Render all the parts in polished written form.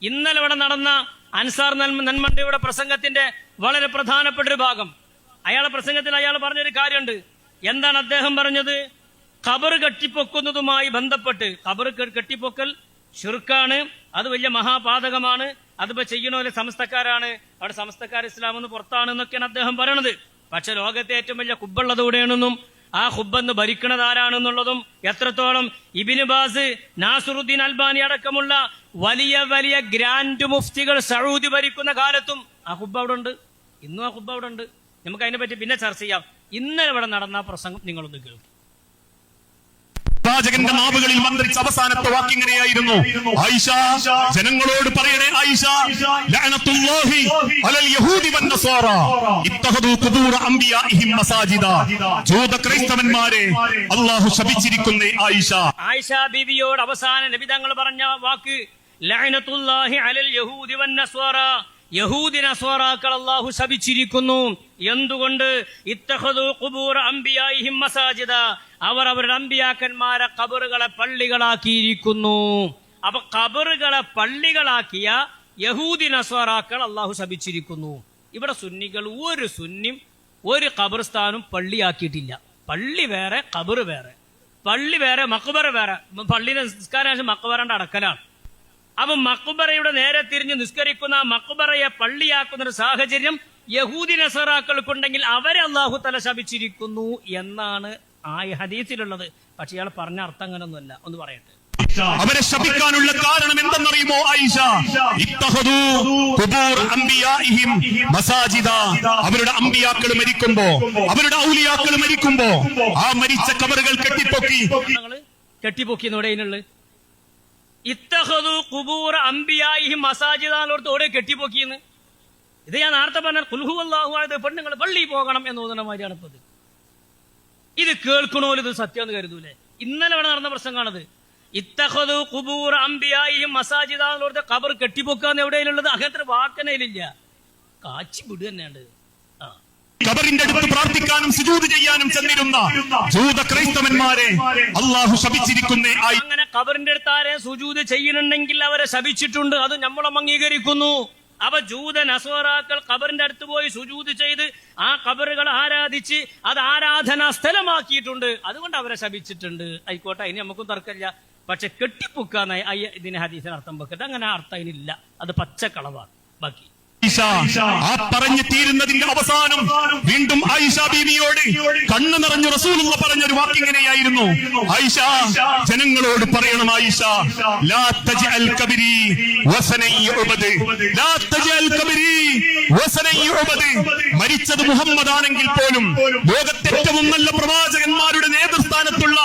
ഇന്നലെ ഇവിടെ നടന്ന അൻസാർ നന്മണ്ടയുടെ പ്രസംഗത്തിന്റെ വളരെ പ്രധാനപ്പെട്ട ഒരു ഭാഗം, അയാളെ പ്രസംഗത്തിൽ അയാൾ പറഞ്ഞൊരു കാര്യമുണ്ട്. എന്താണ് അദ്ദേഹം പറഞ്ഞത്? ഖബർ കെട്ടിപ്പൊക്കുന്നതുമായി ബന്ധപ്പെട്ട്, ഖബർ കെട്ടിപ്പൊക്കൽ ശിർക്കാണ്, അത് വലിയ മഹാപാതകമാണ്, അതിപ്പോ ചെയ്യണ സമസ്തക്കാരാണ്, അവിടെ സമസ്തക്കാർ ഇസ്ലാം എന്ന് പുറത്താണെന്നൊക്കെയാണ് അദ്ദേഹം പറയണത്. പക്ഷെ ലോകത്തെ ഏറ്റവും വലിയ കുബ്ബുള്ളത് എവിടെയാണെന്നും ആ ഹുബ്ബെന്ന് ഭരിക്കണത് ആരാണെന്നുള്ളതും എത്രത്തോളം ഇബ്നു ബാസ്, നാസറുദ്ദീൻ അൽബാനി അടക്കമുള്ള വലിയ വലിയ ഗ്രാൻഡ് മുഫ്തികൾ സഊദി ഭരിക്കുന്ന കാലത്തും ആ ഹുബ്ബ് അവിടെ ഉണ്ട്, ഇന്നും ആ ഹുബ്ബ് അവിടെ ഉണ്ട്. നമുക്ക് അതിനെപ്പറ്റി പിന്നെ ചർച്ച ചെയ്യാം. ഇന്നലെ ഇവിടെ നടന്ന പ്രസംഗം നിങ്ങളൊന്ന് കേൾക്കും. പ്രവാചകന്റെ നാവുകളിൽ മന്ത്രിച്ച അവസാനത്തെ വാക്കിങ്ങനെയായിരുന്നു, ആയിഷ ജനങ്ങളോട് പറയണേ, ആയിഷ ലഅനത്തുല്ലാഹി അലൽ യഹൂദി വന്നസ്വാറ ഇത്തഖദു ഖുബൂറ അംബിയാഇഹിം മസാജിദ. ജൂത ക്രൈസ്തവന്മാരെ അല്ലാഹു ശപിച്ചിരിക്കുന്നേ ആയിഷ. ആയിഷ ബീവിയോട് അവസാന നബി തങ്ങൾ പറഞ്ഞ വാക്ക് ലഅനത്തുല്ലാഹി അലൽ യഹൂദി വന്നസ്വാറ, യഹൂദി നസ്വാറാക്കൾ അല്ലാഹു ശപിച്ചിരിക്കുന്നു. എന്തുകൊണ്ട്? ഇത്തഖദു ഖുബൂറ അംബിയാഇഹിം മസാജിദ, അവർ അവരുടെ അമ്പിയാക്കന്മാരെ ഖബറുകളെ പള്ളികളാക്കിയിരിക്കുന്നു. അപ്പൊ ഖബറുകളെ പള്ളികളാക്കിയ യഹൂദി നസ്വാറാക്കൾ അല്ലാഹു ശപിച്ചിരിക്കുന്നു. ഇവിടെ സുന്നികൾ ഒരു സുന്നിയും ഒരു ഖബർസ്ഥാനും പള്ളിയാക്കിയിട്ടില്ല. പള്ളി വേറെ, ഖബർ വേറെ. പള്ളി വേറെ, മഖ്ബറ വേറെ. പള്ളിയുടെ നിസ്കാരം മഖ്ബറന്റെ അടക്കലാണ്. അപ്പൊ മഖ്ബറയുടെ നേരെ തിരിഞ്ഞ് നിസ്കരിക്കുന്ന മഖ്ബറയെ പള്ളിയാക്കുന്ന ഒരു സാഹചര്യം യഹൂദി നസറാക്കൾക്കുണ്ടെങ്കിൽ അവരെ അല്ലാഹു തആല ശപിച്ചിരിക്കുന്നു എന്നാണ് ആ ഹദീസിലുള്ളത്. പക്ഷെ ഇയാൾ പറഞ്ഞ അർത്ഥം അങ്ങനൊന്നുമല്ല. ഒന്ന് പറയട്ടെ. അവരെ ശപിക്കാനുള്ള കാരണം എന്തെന്നറിയുമോ ആയിഷ? ഇത്തഖദു ഖുബൂർ അംബിയാഇഹിം മസാജിദ, അവരുടെ അമ്പിയാക്കൾ മരിക്കുമ്പോ, അവരുടെ ഔലിയാക്കൾ മരിക്കുമ്പോ ആ മരിച്ച ഖബറുകൾ കെട്ടിപ്പൊക്കി എന്നുള്ളത്. ഇത്തഖദു ഖുബൂർ അംബിയാഇഹിം മസാജിദ ഓടെ കെട്ടിപ്പൊക്കിയെന്ന്. ഇത് ഞാൻ നേരത്തെ പറഞ്ഞ ഖുൽ ഹുവല്ലാഹു അഹദ്, പെണ്ണുങ്ങൾ പള്ളിയിൽ പോകണം എന്ന് തോന്നുന്ന മാതിരിയാണ് ഇപ്പത്. ഇത് കേൾക്കണോല് ഇത് സത്യം എന്ന് കരുതൂലേ? ഇന്നലെ ഇവിടെ നടന്ന പ്രസംഗമാണത്. ഇത്തഖദു ഖുബൂർ അംബിയാഇഹിം മസാജിദ എന്നോടത്തെ ഖബർ കെട്ടിപ്പൊക്കാന്ന് എവിടെയുള്ളത്? അങ്ങനത്തെ വാക്കനയിലില്ല. കാച്ചി വിടുക തന്നെയാണ്. ഖബറിന്റെ അടുത്ത് പ്രാർത്ഥിക്കാനും സുജൂദ് ചെയ്യാനും ചെന്നിരുന്ന ജൂത ക്രൈസ്തവന്മാരെ അല്ലാഹു ശപിച്ചിരിക്കുന്നേ. അങ്ങനെ ഖബറിന്റെ അടുത്ത് ആരെ സുജൂദ് ചെയ്യുന്നുണ്ടെങ്കിൽ അവരെ ശപിച്ചിട്ടുണ്ട്. അത് നമ്മളും അംഗീകരിക്കുന്നു. അപ്പൊ ജൂത നസ്വാറാക്കൾ ഖബറിന്റെ അടുത്ത് പോയി സുജൂദ് ചെയ്ത് ആ ഖബറുകൾ ആരാധിച്ച് അത് ആരാധനാ സ്ഥലമാക്കിയിട്ടുണ്ട്. അതുകൊണ്ട് അവരെ ശപിച്ചിട്ടുണ്ട്. ആയിക്കോട്ടെ, ഇനി നമുക്കും തർക്കമില്ല. പക്ഷെ കെട്ടിപ്പൊക്കാന്ന് ഇതിന് ഹദീസിന് അർത്ഥം വെക്കട്ടെ. അങ്ങനെ അർത്ഥം ഇതിനില്ല. അത് പച്ചക്കളവാണ്. ബാക്കി ആ പറഞ്ഞു തീരുന്നതിന്റെ അവസാനം വീണ്ടും ആയിഷ ബീവിയോട് കണ്ണു നിറഞ്ഞു റസൂലുള്ള പറഞ്ഞൊരു വാക്കിങ്ങനെയായിരുന്നു, ആയിഷ ജനങ്ങളോട് പറയണം, ആയിഷ ലാ തജ്അൽ ഖബരി വസനൻ യുഅബദ്, ലാ തജ്അൽ ഖബരി വസനൻ യുഅബദ്. മരിച്ചത് മുഹമ്മദ് ആണെങ്കിൽ പോലും, ലോകത്തെ ഏറ്റവും നല്ല പ്രവാചകന്മാരുടെ നേതൃസ്ഥാനത്തുള്ള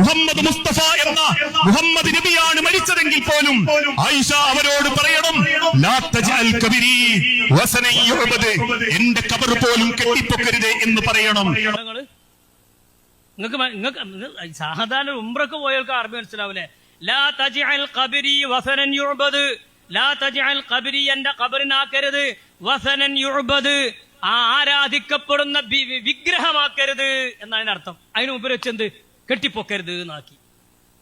മുഹമ്മദ് മുസ്തഫ എന്ന മുഹമ്മദ് നബിയാണ് മരിച്ചതെങ്കിൽ പോലും ആയിഷ അവരോട് പറയണം, ലാ തജ്അൽ ഖബരി വസനൻ യുഅബദ്, എന്റെ ഖബർ പോലും കെട്ടിപ്പൊക്കരുത് എന്ന് പറയണം. നിങ്ങൾക്ക് സാധാരണ ഉംറക്ക് പോയവർക്ക് അറബി മനസ്സിലാവില്ലേ? ലാ തജ്അൽ ഖബരി വസനൻ യുഅബദ്, ലാ തജ്അൽ ഖബരി, എന്റെ ഖബറിനാക്കരുത്, വസനൻ യുഅബദ്, ആ ആരാധിക്കപ്പെടുന്ന വിഗ്രഹമാക്കരുത് എന്നതിന്റെ അർത്ഥം. അതിന് മുമ്പ് വെച്ചെന്ത്? കെട്ടിപ്പൊക്കരുത് എന്നാക്കി.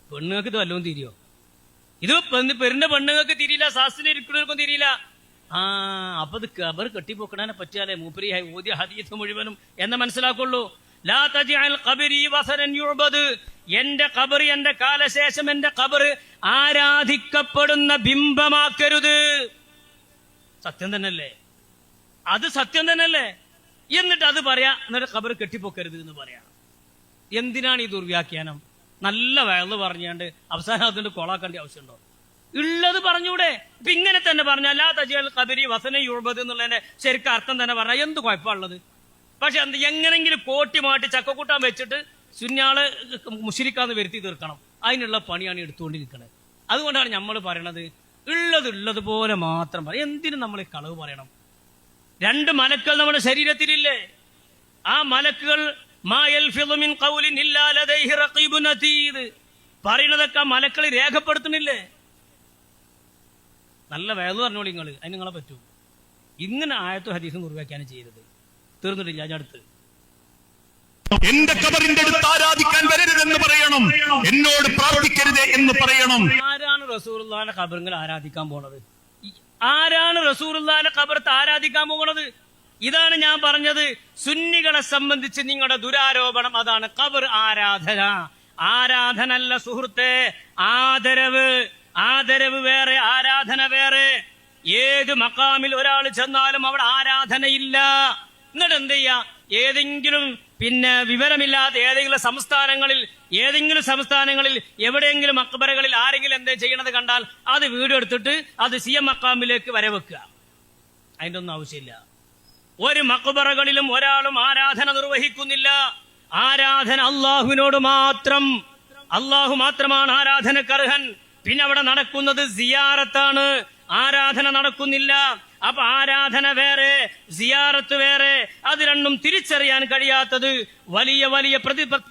പെണ്ണുങ്ങൾക്ക് ഇത് വല്ലതും തിരിയോ? ഇത് പെരുന്ന പെണ്ണുങ്ങൾക്ക് തിരിയില്ല, ശാസ്ത്രീയ ഇരിക്കുന്നവർക്കും തിരിയില്ല. അപ്പൊ ഇത് ഖബർ കെട്ടിപ്പൊക്കണെ പറ്റിയാലേ മൂപ്പരി ഓതിയ ഹദീസ് മുഴുവനും എന്ന് മനസ്സിലാക്കുള്ളൂ. ലാ തജ്അൽ ഖബരി വസനൻ യുഅബദ്, എന്റെ ഖബർ, എന്റെ കാലശേഷം എന്റെ ഖബർ ആരാധിക്കപ്പെടുന്ന ബിംബമാക്കരുത്. സത്യം തന്നെയല്ലേ? അത് സത്യം തന്നെയല്ലേ? എന്നിട്ട് അത് പറയാ, എന്നിട്ട് ഖബർ കെട്ടിപ്പൊക്കരുത് എന്ന് പറയാം. എന്തിനാണ് ഈ ദുർവ്യാഖ്യാനം? നല്ല വയല് പറഞ്ഞാണ്ട് അവസാനം അതിന്റെ കൊളാക്കേണ്ട ആവശ്യമുണ്ടോ? ഉള്ളത് പറഞ്ഞൂടെ? ഇപ്പൊ ഇങ്ങനെ തന്നെ പറഞ്ഞാൽ ലാ തജ്അൽ ഖബരി വസനൻ യുഅബദ് എന്നുള്ളതിന്റെ ശരിക്കും അർത്ഥം തന്നെ പറഞ്ഞാൽ എന്ത് കുഴപ്പമുള്ളത്? പക്ഷെ എന്ത് എങ്ങനെങ്കിലും കോട്ടി മാറ്റി ചക്കക്കൂട്ടാൻ വെച്ചിട്ട് സുന്നാള് മുശ്രിക്കാന്ന് വരുത്തി തീർക്കണം. അതിനുള്ള പണിയാണ് എടുത്തുകൊണ്ടിരിക്കുന്നത്. അതുകൊണ്ടാണ് നമ്മൾ പറയണത് ഉള്ളത് പോലെ മാത്രം പറയും. എന്തിനും നമ്മൾ കളവ് പറയണം? രണ്ട് മലക്കുകൾ നമ്മുടെ ശരീരത്തിലില്ലേ? ആ മലക്കുകൾ മാ യൽഫിദു മിൻ ഖൗലിൻ ഇല്ലാ ലദൈഹി റഖീബുൻ അതീദ്, പറയുന്നതൊക്കെ മലക്കൾ രേഖപ്പെടുത്തുന്നില്ലേ? നല്ല വേദ പറഞ്ഞോളി നിങ്ങൾ, അതിന് നിങ്ങളെ പറ്റൂ. ഇങ്ങനെ ആയത്തും ഹദീസും നിർവ്യാഖ്യാനം ചെയ്യരുത്. തീർന്നിട്ടില്ല. ഞാൻ അടുത്ത് എന്റെ ഖബറിന്റെ അടുത്ത് ആരാധിക്കാൻ വരരുതെന്ന് പറയണം, എന്നോട് പ്രാർത്ഥിക്കരുത് എന്ന് പറയണം. ആരാണ് റസൂലുള്ളാഹിന്റെ ഖബറിൽ ആരാധിക്കാൻ പോണത്? ആരാണ് റസൂലുള്ളാഹിന്റെ ഖബറത്ത് ആരാധിക്കാൻ പോകുന്നത്? ഇതാണ് ഞാൻ പറഞ്ഞത്. സുന്നികളെ സംബന്ധിച്ച് നിങ്ങളുടെ ദുരാരോപണം അതാണ്, ഖബർ ആരാധന. ആരാധന അല്ല സുഹൃത്തെ, ആദരവ് വേറെ, ആരാധന വേറെ. ഏത് മഖാമിൽ ഒരാൾ ചെന്നാലും അവിടെ ആരാധനയില്ല. എന്നിട്ട് എന്ത് ചെയ്യാ? ഏതെങ്കിലും വിവരമില്ലാത്ത ഏതെങ്കിലും സംസ്ഥാനങ്ങളിൽ എവിടെയെങ്കിലും മക്ബറകളിൽ ആരെങ്കിലും എന്തേ ചെയ്യണത് കണ്ടാൽ അത് വീഡിയോ എടുത്തിട്ട് അത് CM മഖാമിലേക്ക് വരവെക്കുക. അതിന്റെ ഒന്നും ആവശ്യമില്ല. ഒരു മക്ബറകളിലും ഒരാളും ആരാധന നിർവഹിക്കുന്നില്ല. ആരാധന അള്ളാഹുവിനോട് മാത്രം. അള്ളാഹു മാത്രമാണ് ആരാധനക്കർഹൻ. പിന്നെ അവിടെ നടക്കുന്നത് സിയാറത്താണ്, ആരാധന നടക്കുന്നില്ല. അപ്പൊ ആരാധന വേറെ, സിയാറത്ത് വേറെ. അത് രണ്ടും തിരിച്ചറിയാൻ കഴിയാത്തത് വലിയ വലിയ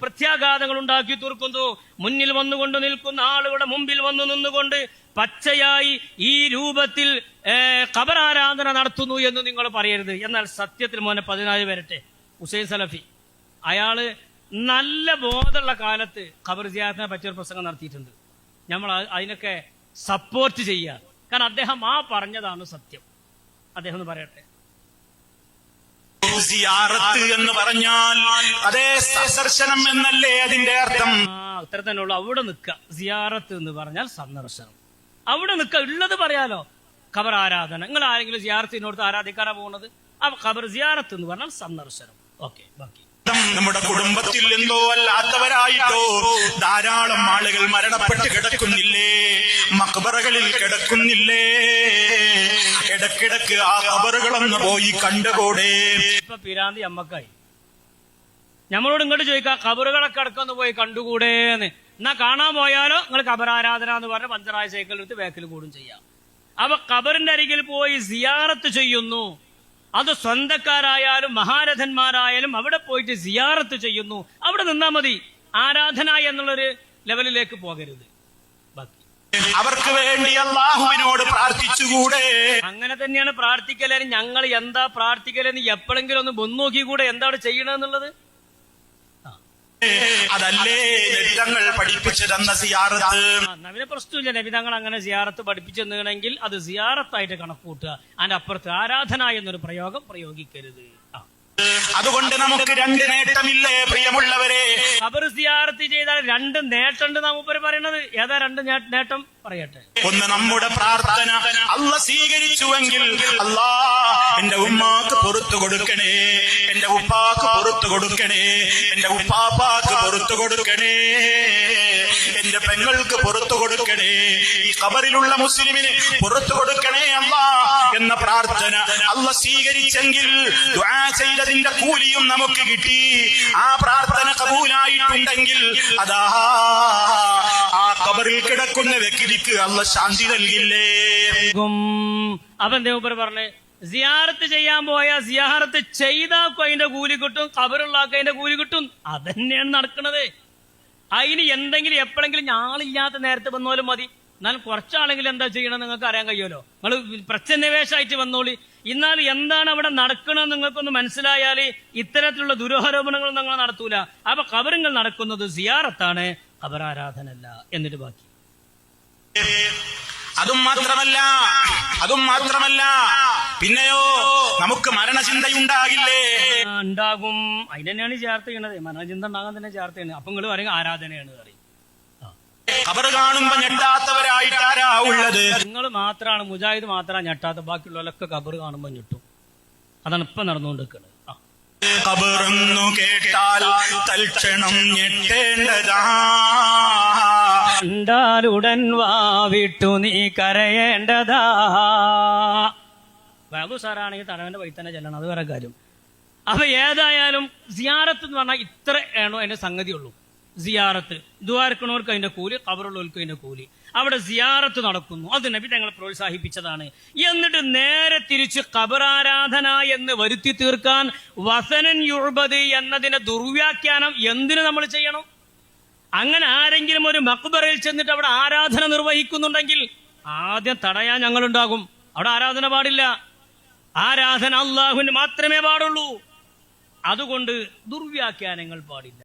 പ്രത്യാഘാതങ്ങൾ ഉണ്ടാക്കി തീർക്കുന്നു. മുന്നിൽ വന്നുകൊണ്ട് നിൽക്കുന്ന ആളുകളുടെ മുമ്പിൽ വന്നു നിന്നുകൊണ്ട് പച്ചയായി ഈ രൂപത്തിൽ ഖബറാരാധന നടത്തുന്നു എന്ന് നിങ്ങൾ പറയരുത്. എന്നാൽ സത്യത്തിൽ മോനെ 14 വരട്ടെ, ഹുസൈൻ സലഫി അയാള് നല്ല ബോധമുള്ള കാലത്ത് ഖബർ സിയാറത്തിനെ പറ്റിയൊരു പ്രസംഗം നടത്തിയിട്ടുണ്ട്. നമ്മൾ അതിനൊക്കെ സപ്പോർട്ട് ചെയ്യാൻ, കാരണം അദ്ദേഹം പറഞ്ഞതാണ് സത്യം. അദ്ദേഹം ഒന്ന് പറയട്ടെ. സിയാറത്ത് എന്ന് പറഞ്ഞാൽ അതേ സന്ദർശനം എന്നല്ലേ അതിന്റെ അർത്ഥം? അത്ര തന്നെ ഉള്ളു. അവിടെ നിൽക്കുക. സിയാറത്ത് എന്ന് പറഞ്ഞാൽ സന്ദർശനം. അവിടെ നിൽക്കുക, ഉള്ളത് പറയാലോ. ഖബർ ആരാധന, നിങ്ങൾ ആരെങ്കിലും സിയാറത്തിനോട് ആരാധിക്കാനാ പോകുന്നത്? അപ്പൊ ഖബർ സിയാറത്ത് എന്ന് പറഞ്ഞാൽ സന്ദർശനം. ഓക്കെ, ബാക്കി നമ്മുടെ കുടുംബത്തിൽ എന്തോ അല്ലാത്തവരായിട്ടോ ധാരാളം ആളുകൾ മരണപ്പെട്ട് കിടക്കുന്നില്ലേ, മക്ബറകളിൽ കിടക്കുന്നില്ലേ? ഇടക്കിടക്ക് ആ ഖബറുകളൊന്ന് പോയി കണ്ടുകൂടെ? ഇപ്പൊ പിരാന്തി അമ്മക്കായി. നമ്മളോട് ഇങ്ങോട്ട് ചോദിക്കാം, ഖബറുകളൊക്കെ അടക്കൊന്ന് പോയി കണ്ടുകൂടേന്ന്. എന്നാ കാണാൻ പോയാലോ നിങ്ങൾ ഖബർ ആരാധന എന്ന് പറഞ്ഞ പഞ്ചറായ സൈക്കിൾ എടുത്ത് ബാക്കിൽ കൂടും ചെയ്യാം. അപ്പൊ ഖബറിന്റെ അരികിൽ പോയി സിയാറത്ത് ചെയ്യുന്നു. അത് സ്വന്തക്കാരായാലും മഹാരഥന്മാരായാലും അവിടെ പോയിട്ട് സിയാറത്ത് ചെയ്യുന്നു. അവിടെ നിന്നാ മതി. ആരാധന എന്നുള്ളൊരു ലെവലിലേക്ക് പോകരുത്. ബാക്കി അവർക്ക് വേണ്ടി അല്ലാഹുവിനോട് പ്രാർത്ഥിച്ചുകൂടെ? അങ്ങനെ തന്നെയാണ് പ്രാർത്ഥിക്കല്. ഞങ്ങൾ എന്താ പ്രാർത്ഥിക്കലെന്ന് എപ്പോഴെങ്കിലും ഒന്ന് വന്നു നോക്കിക്കൂടെ എന്താണ് ചെയ്യണമെന്നുള്ളത്? അതല്ലേ നബിതങ്ങൾ പഠിപ്പിച്ചു തന്ന സിയാറത്ത്. നബിനെ പ്രശ്നമില്ല. നബിതങ്ങൾ അങ്ങനെ സിയാറത്ത് പഠിപ്പിച്ചെന്നുകണെങ്കിൽ അത് സിയാറത്തായിട്ട് കണക്കൂട്ടുക. അതിന്റെ അപ്പുറത്ത് ആരാധന എന്നൊരു പ്രയോഗം പ്രയോഗിക്കരുത്. അതുകൊണ്ട് നമുക്ക് 2 നേട്ടമില്ലേ പ്രിയമുള്ളവരെ? ഖബർ സിയാറത്ത് ചെയ്താൽ 2 നേട്ടമുണ്ട് നാം മൂപ്പര് പറയണത്. ഏതാ 2 നേട്ടം പറയട്ടെ. ഒന്ന്, നമ്മുടെ പ്രാർത്ഥന അല്ലാഹ് സ്വീകരിച്ചുവെങ്കിൽ അല്ലാ എന്റെ ഉമ്മാക്ക് പുറത്തു കൊടുക്കണേ, എന്റെ ഉപ്പാക്ക് പുറത്തു കൊടുക്കണേ, എന്റെ ഉപ്പാപ്പാക്ക് പുറത്തു കൊടുക്കണേ, എന്റെ പെങ്ങൾക്ക് പുറത്തു കൊടുക്കണേ, ഈ ഖബറിലുള്ള മുസ്ലിമിന് പുറത്തു കൊടുക്കണേ അല്ലാ എന്ന പ്രാർത്ഥന അല്ലാഹ് സ്വീകരിച്ചെങ്കിൽ ദുആ ചെയ്തതിന്റെ കൂലിയും നമുക്ക് കിട്ടി. ആ പ്രാർത്ഥന കബൂലായിട്ടുണ്ടെങ്കിൽ അതാ ആ ഖബറിൽ കിടക്കുന്ന വ്യക്തിക്ക് അല്ലാഹ് ശാന്തി നൽകില്ലേ? അപ്പൊ എന്തേ പറഞ്ഞേ? സിയാറത്ത് ചെയ്യാൻ പോയാ സിയാറത്ത് ചെയ്താക്കും അതിന്റെ കൂലി കിട്ടും, ഖബറുള്ളാക്കും അതിന്റെ കൂലി കിട്ടും. അതന്നെയാണ് നടക്കുന്നത്. അതിന് എന്തെങ്കിലും എപ്പോഴെങ്കിലും ഞാളില്ലാത്ത നേരത്തെ വന്നോലും മതി. എന്നാലും കുറച്ചാണെങ്കിലും എന്താ ചെയ്യണം നിങ്ങൾക്ക് അറിയാൻ കഴിയുമല്ലോ. നിങ്ങൾ പ്രച്ഛന്നവേശമായിട്ട് വന്നോളി. എന്നാൽ എന്താണ് അവിടെ നടക്കണമെന്ന് നിങ്ങൾക്കൊന്ന് മനസ്സിലായാൽ ഇത്തരത്തിലുള്ള ദുരാരോപണങ്ങൾ നിങ്ങൾ നടത്തൂല. അപ്പൊ ഖബറുകൾ നടക്കുന്നത് സിയാറത്താണ്, ഖബർ ആരാധനല്ല. എന്നിട്ട് ബാക്കി അതും മാത്രമല്ല പിന്നെയോ നമുക്ക് മരണചിന്തയുണ്ടാകില്ലേ? ഉണ്ടാകും. അതിനെന്നെയാണ് ചേർത്ത് ചെയ്യണത്. മരണചിന്ത ഉണ്ടാകാൻ തന്നെ ചേർത്ത് ചെയ്യണത്. അപ്പൊ നിങ്ങൾ പറയും ആരാധനയാണ് പറയും. ഖബർ കാണുമ്പോ ഞെട്ടാത്തവരായിട്ട് ആരാ ഉള്ളത്? നിങ്ങൾ മാത്രമാണ്, മുജാഹിദ് മാത്രമാണ് ഞെട്ടാത്ത. ബാക്കിയുള്ളവരൊക്കെ ഖബർ കാണുമ്പോ ഞെട്ടും. അതാണ് ഇപ്പൊ നടന്നുകൊണ്ടിരിക്കുന്നത്. ഖബറെന്നു കേട്ടാൽ തൽക്ഷണം ഞെട്ടേണ്ടതാ, കണ്ടാലുടൻ വാവിട്ടു നീ കരയേണ്ടതാ. ബാബു സാറാണെങ്കിൽ തടവന്റെ വഴി തന്നെ ചെല്ലണം, അത് വേറെ കാര്യം. അപ്പൊ ഏതായാലും സിയാറത്ത് എന്ന് പറഞ്ഞാൽ ഇത്ര ആണോ അതിന്റെ സംഗതി ഉള്ളൂ. സിയാറത്ത് ദ്വാരക്കണവർക്ക് അതിന്റെ കൂലി, ഖബറുള്ളവർക്ക് അതിന്റെ കൂലി. അവിടെ സിയാറത്ത് നടക്കുന്നു. അത് നബി തങ്ങളെ പ്രോത്സാഹിപ്പിച്ചതാണ്. എന്നിട്ട് നേരെ തിരിച്ച് ഖബറാരാധന എന്ന് വരുത്തി തീർക്കാൻ വസനൻ യുഅ്ബദ് എന്നതിന്റെ ദുർവ്യാഖ്യാനം എന്തിനു നമ്മൾ ചെയ്യണം? അങ്ങനെ ആരെങ്കിലും ഒരു മഖ്ബറയിൽ ചെന്നിട്ട് അവിടെ ആരാധന നിർവഹിക്കുന്നുണ്ടെങ്കിൽ ആദ്യം തടയാൻ ഞങ്ങളുണ്ടാകും. അവിടെ ആരാധന പാടില്ല. ആരാധന അല്ലാഹുവിന് മാത്രമേ പാടുള്ളൂ. അതുകൊണ്ട് ദുർവ്യാഖ്യാനങ്ങൾ പാടില്ല.